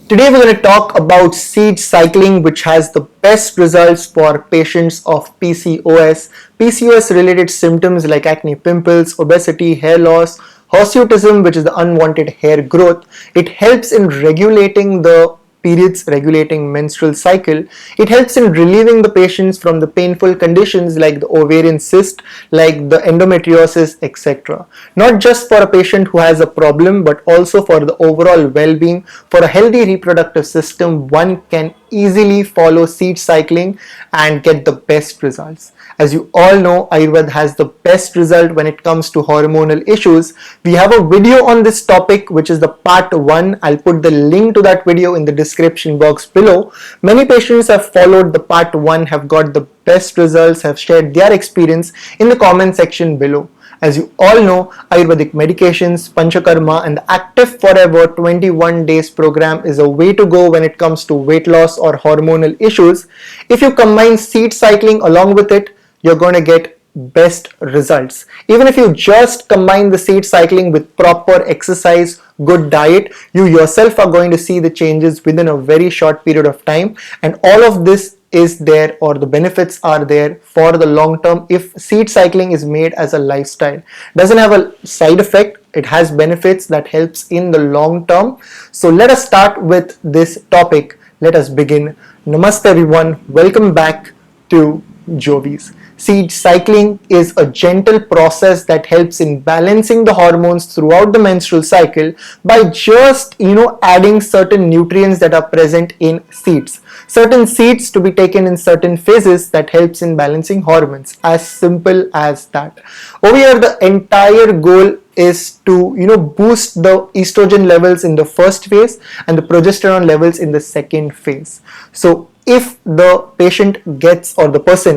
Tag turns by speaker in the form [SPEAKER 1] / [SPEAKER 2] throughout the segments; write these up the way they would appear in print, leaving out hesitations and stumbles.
[SPEAKER 1] Today we're going to talk about seed cycling, which has the best results for patients of PCOS. PCOS related symptoms like acne, pimples, obesity, hair loss, hirsutism, which is the unwanted hair growth. It helps in regulating the periods, regulating menstrual cycle. It helps in relieving the patients from the painful conditions like the ovarian cyst, like the endometriosis, etc. Not just for a patient who has a problem, but also for the overall well-being. For a healthy reproductive system, one can easily follow seed cycling and get the best results. As you all know, Ayurveda has the best result when it comes to hormonal issues. We have a video on this topic, which is the part 1. I'll put the link to that video in the description box below. Many patients have followed the part 1, have got the best results, have shared their experience in the comment section below. As you all know, Ayurvedic medications, Panchakarma and the Active Forever 21 days program is a way to go when it comes to weight loss or hormonal issues. If you combine seed cycling along with it, you're going to get best results. Even if you just combine the seed cycling with proper exercise, good diet, you yourself are going to see the changes within a very short period of time, and all of this is there, or the benefits are there for the long term if seed cycling is made as a lifestyle. Doesn't have a side effect, it has benefits that helps in the long term. So let us start with this topic. Let us begin. Namaste everyone, welcome back to Jovies. Seed cycling is a gentle process that helps in balancing the hormones throughout the menstrual cycle by just adding certain nutrients that are present in seeds. Certain seeds to be taken in certain phases that helps in balancing hormones. As simple as that. Over here, the entire goal is to boost the estrogen levels in the first phase and the progesterone levels in the second phase. So if the patient gets, or the person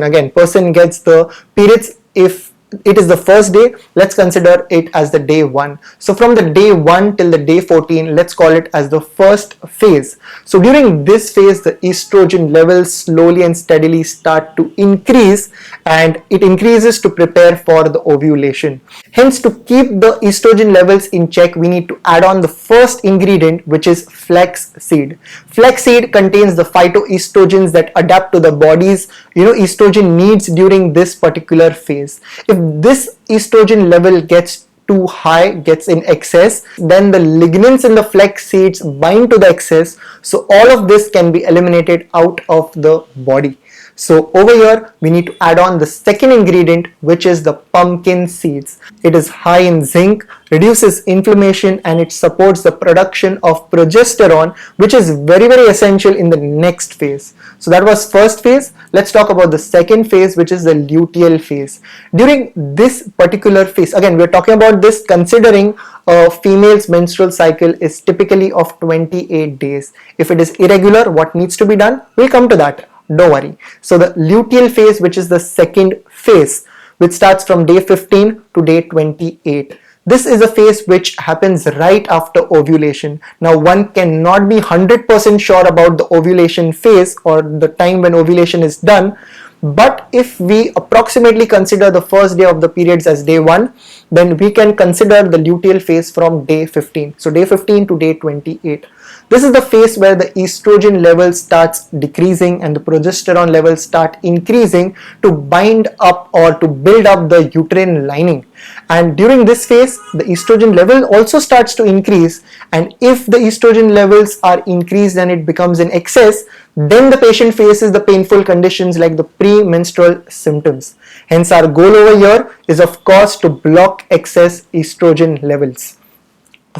[SPEAKER 1] gets the periods, if it is the first day, let's consider it as the day 1. So from the day 1 till the day 14, let's call it as the first phase. So during this phase, the estrogen levels slowly and steadily start to increase, and it increases to prepare for the ovulation. Hence, to keep the estrogen levels in check, we need to add on the first ingredient, which is flax seed. Flax seed contains the phytoestrogens that adapt to the body's estrogen needs during this particular phase. If this estrogen level gets too high, gets in excess, then the lignans in the flax seeds bind to the excess, so all of this can be eliminated out of the body. So over here we need to add on the second ingredient, which is the pumpkin seeds. It is high in zinc, reduces inflammation, and it supports the production of progesterone, which is very essential in the next phase. So that was first phase. Let's talk about the second phase, which is the luteal phase. During this particular phase, again we're talking about this considering a female's menstrual cycle is typically of 28 days. If it is irregular, what needs to be done? We'll come to that. Don't worry. So the luteal phase, which is the second phase, which starts from day 15 to day 28. This is a phase which happens right after ovulation. Now one cannot be 100% sure about the ovulation phase or the time when ovulation is done, but if we approximately consider the first day of the periods as day 1, then we can consider the luteal phase from day 15. So day 15 to day 28. This is the phase where the estrogen level starts decreasing and the progesterone levels start increasing to bind up or to build up the uterine lining. And during this phase, the estrogen level also starts to increase, and if the estrogen levels are increased and it becomes in excess, then the patient faces the painful conditions like the premenstrual symptoms. Hence our goal over here is of course to block excess estrogen levels.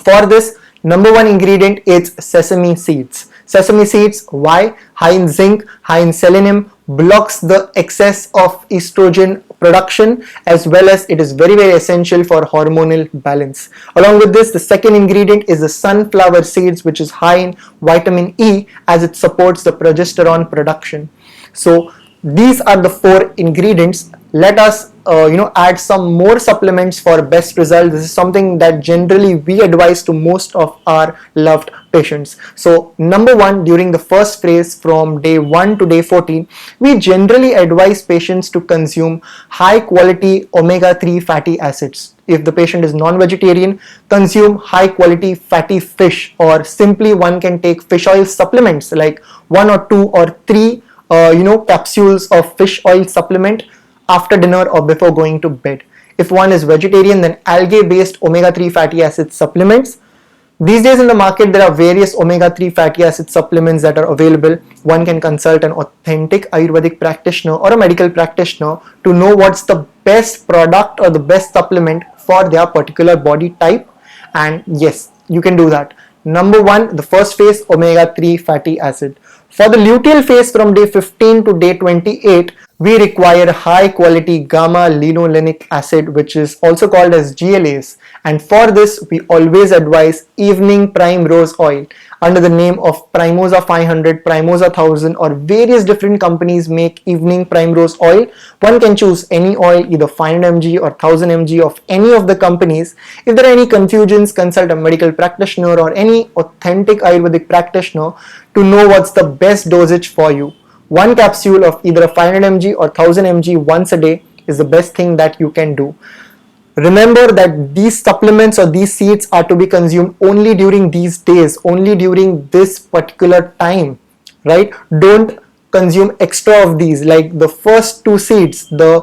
[SPEAKER 1] For this, number 1 ingredient is sesame seeds. Sesame seeds, why? High in zinc, high in selenium, blocks the excess of estrogen production, as well as it is very essential for hormonal balance. Along with this, the second ingredient is the sunflower seeds, which is high in vitamin E, as it supports the progesterone production. So these are the 4 ingredients. Let us add some more supplements for best results. This is something that generally we advise to most of our loved patients. So number one, during the first phase from day 1 to day 14, we generally advise patients to consume high quality omega-3 fatty acids. If the patient is non-vegetarian, consume high quality fatty fish, or simply one can take fish oil supplements like 1 or 2 or 3 capsules of fish oil supplement after dinner or before going to bed. If one is vegetarian, then algae based omega-3 fatty acid supplements. These days in the market, there are various omega-3 fatty acid supplements that are available. One can consult an authentic Ayurvedic practitioner or a medical practitioner to know what's the best product or the best supplement for their particular body type. And yes, you can do that. Number one, the first phase, omega-3 fatty acid. For the luteal phase from day 15 to day 28, we require high quality gamma linolenic acid, which is also called as GLAs. And for this, we always advise evening prime rose oil under the name of Primoza 500, Primoza 1000, or various different companies make evening prime rose oil. One can choose any oil, either 500 mg or 1000 mg of any of the companies. If there are any confusions, consult a medical practitioner or any authentic Ayurvedic practitioner to know what's the best dosage for you. One capsule of either a 500 mg or 1000 mg once a day is the best thing that you can do. Remember that these supplements or these seeds are to be consumed only during these days, only during this particular time, right? Don't consume extra of these, like the first two seeds, the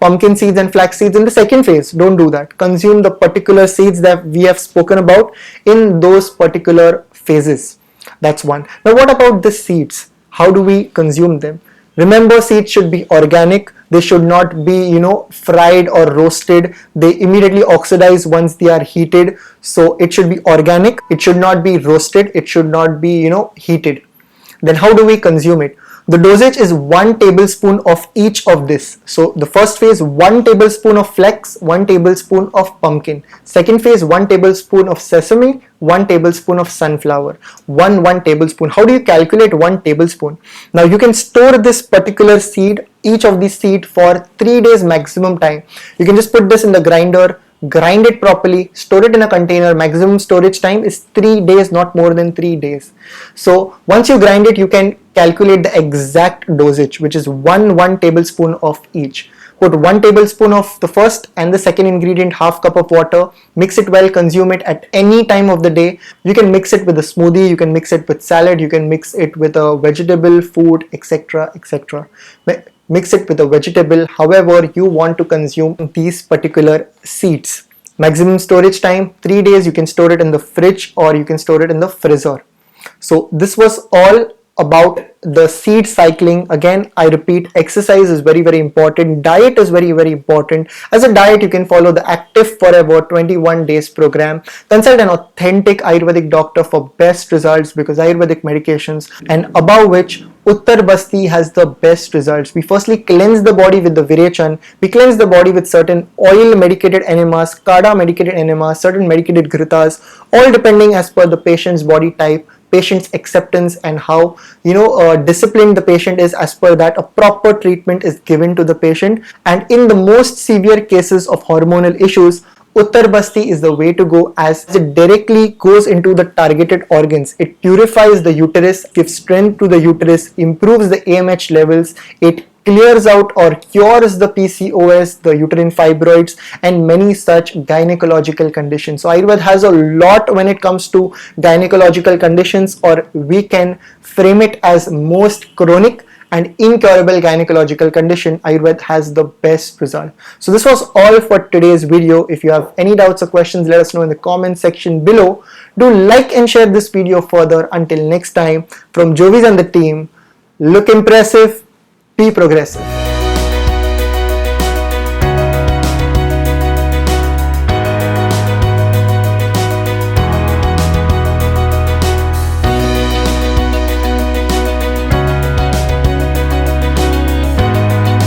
[SPEAKER 1] pumpkin seeds and flax seeds in the second phase. Don't do that. Consume the particular seeds that we have spoken about in those particular phases. That's one. Now what about the seeds? How do we consume them? Remember, seeds should be organic. They should not be, fried or roasted. They immediately oxidize once they are heated. So it should be organic. It should not be roasted. It should not be, heated. Then how do we consume it? The dosage is 1 tablespoon of each of this. So the first phase, 1 tablespoon of flax, 1 tablespoon of pumpkin. Second phase, 1 tablespoon of sesame, 1 tablespoon of sunflower. 1 tablespoon. How do you calculate 1 tablespoon? Now you can store this particular seed, each of these seed, for 3 days maximum time. You can just put this in the grinder, grind it properly, store it in a container. Maximum storage time is 3 days, not more than 3 days. So once you grind it, you can calculate the exact dosage, which is 1 tablespoon of each. Put 1 tablespoon of the first and the second ingredient, half cup of water, mix it well, consume it at any time of the day. You can mix it with a smoothie, you can mix it with salad, you can mix it with a vegetable, food, etc. etc. Mix it with a vegetable, however you want to consume these particular seeds. Maximum storage time 3 days. You can store it in the fridge or you can store it in the freezer. So this was all about the seed cycling. Again, I repeat, exercise is very, very important. Diet is very, very important. As a diet, you can follow the Active Forever 21 days program. Consult an authentic Ayurvedic doctor for best results, because Ayurvedic medications, and above which Uttar Basti has the best results. We firstly cleanse the body with the Virechan. We cleanse the body with certain oil medicated enemas, Kada medicated enemas, certain medicated ghritas, all depending as per the patient's body type, patient's acceptance, and how disciplined the patient is. As per that, a proper treatment is given to the patient. And in the most severe cases of hormonal issues, Uttar Basti is the way to go, as it directly goes into the targeted organs. It purifies the uterus, gives strength to the uterus, improves the AMH levels, it clears out or cures the PCOS, the uterine fibroids, and many such gynecological conditions. So Ayurveda has a lot when it comes to gynecological conditions, or we can frame it as most chronic and incurable gynecological condition. Ayurveda has the best result. So this was all for today's video. If you have any doubts or questions, let us know in the comment section below. Do like and share this video further. Until next time, from Jovis and the team, look impressive, be progressive.